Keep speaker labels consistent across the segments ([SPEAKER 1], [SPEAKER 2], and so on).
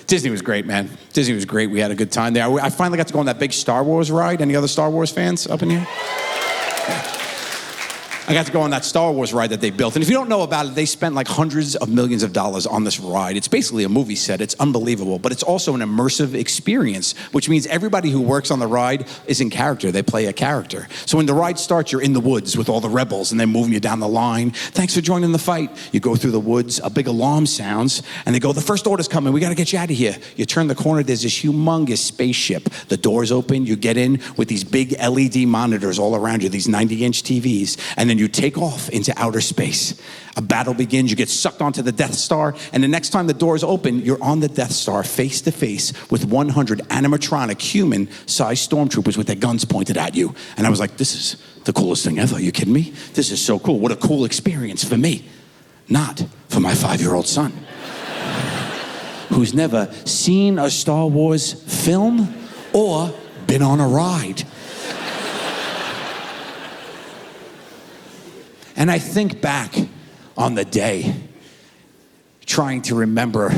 [SPEAKER 1] Disney was great, man. Disney was great. We had a good time there. I finally got to go on that big Star Wars ride. Any other Star Wars fans up in here? I got to go on that Star Wars ride that they built. And if you don't know about it, they spent like hundreds of millions of dollars on this ride. It's basically a movie set. It's unbelievable. But it's also an immersive experience, which means everybody who works on the ride is in character. They play a character. So when the ride starts, you're in the woods with all the rebels, and they're moving you down the line. Thanks for joining the fight. You go through the woods, a big alarm sounds, and they go, the first order's coming. We got to get you out of here. You turn the corner, there's this humongous spaceship. The doors open, you get in with these big LED monitors all around you, these 90-inch TVs, and then you take off into outer space. A battle begins, you get sucked onto the Death Star, and the next time the doors open, you're on the Death Star face to face with 100 animatronic human-sized stormtroopers with their guns pointed at you. And I was like, this is the coolest thing ever. Are you kidding me? This is so cool. What a cool experience for me. Not for my 5-year-old son, who's never seen a Star Wars film or been on a ride. And I think back on the day, trying to remember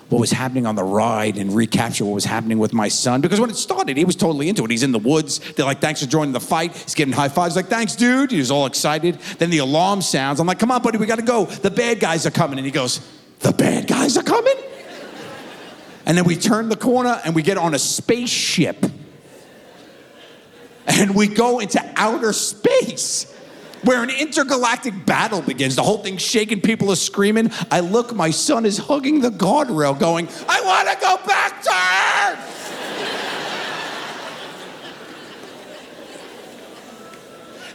[SPEAKER 1] what was happening on the ride and recapture what was happening with my son. Because when it started, he was totally into it. He's in the woods. They're like, thanks for joining the fight. He's giving high fives. Like, thanks, dude. He was all excited. Then the alarm sounds. I'm like, come on, buddy, we got to go. The bad guys are coming. And he goes, the bad guys are coming? And then we turn the corner and we get on a spaceship. And we go into outer space, where an intergalactic battle begins. The whole thing's shaking, people are screaming. I look, my son is hugging the guardrail going, I want to go back to Earth!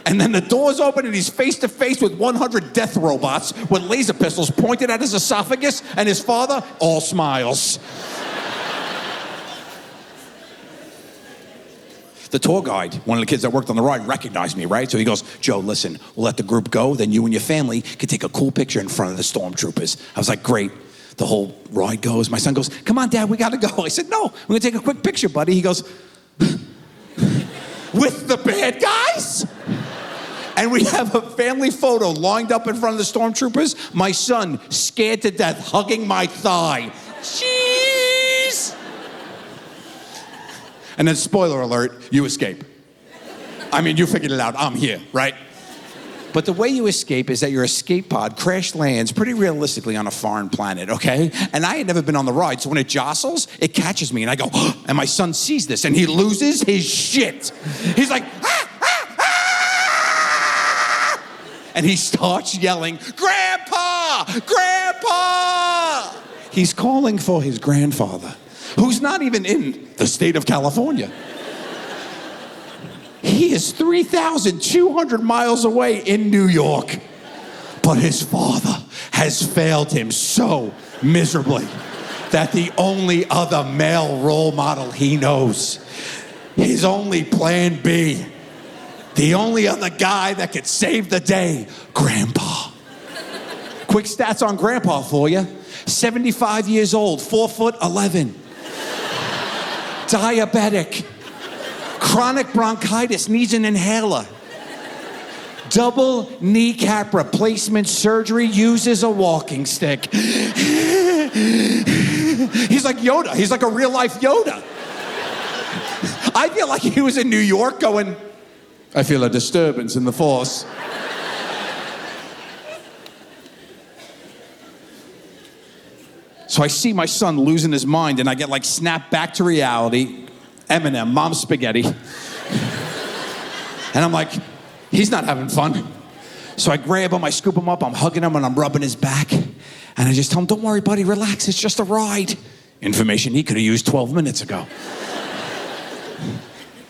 [SPEAKER 1] And then the doors open and he's face to face with 100 death robots with laser pistols pointed at his esophagus, and his father all smiles. The tour guide, one of the kids that worked on the ride, recognized me, right? So he goes, Joe, listen, we'll let the group go, then you and your family can take a cool picture in front of the stormtroopers. I was like, great. The whole ride goes. My son goes, come on, Dad, we got to go. I said, no, we're going to take a quick picture, buddy. He goes, with the bad guys? And we have a family photo lined up in front of the stormtroopers. My son, scared to death, hugging my thigh. Jeez! And then, spoiler alert, you escape. I mean, you figured it out. I'm here, right? But the way you escape is that your escape pod crash lands pretty realistically on a foreign planet, okay? And I had never been on the ride, so when it jostles, it catches me, and I go, oh, and my son sees this, and he loses his shit. He's like, ah, ah, ah! And he starts yelling, Grandpa! Grandpa! He's calling for his grandfather, who's not even in the state of California. He is 3,200 miles away in New York. But his father has failed him so miserably that the only other male role model he knows, his only plan B, the only other guy that could save the day, Grandpa. Quick stats on Grandpa for you. 75 years old, 4'11". Diabetic, chronic bronchitis, needs an inhaler, double kneecap replacement surgery, uses a walking stick. He's like Yoda. He's like a real life Yoda. I feel like he was in New York going, I feel a disturbance in the force. So I see my son losing his mind, and I get like snapped back to reality. Eminem, Mom's spaghetti. And I'm like, he's not having fun. So I grab him, I scoop him up, I'm hugging him, and I'm rubbing his back. And I just tell him, don't worry, buddy, relax, it's just a ride. Information he could have used 12 minutes ago.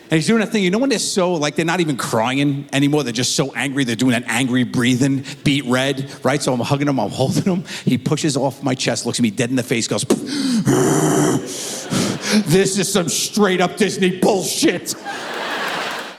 [SPEAKER 1] And he's doing that thing, you know when they're so, like, they're not even crying anymore, they're just so angry, they're doing that angry breathing, beet red, right? So I'm hugging him, I'm holding him. He pushes off my chest, looks at me dead in the face, goes, this is some straight up Disney bullshit.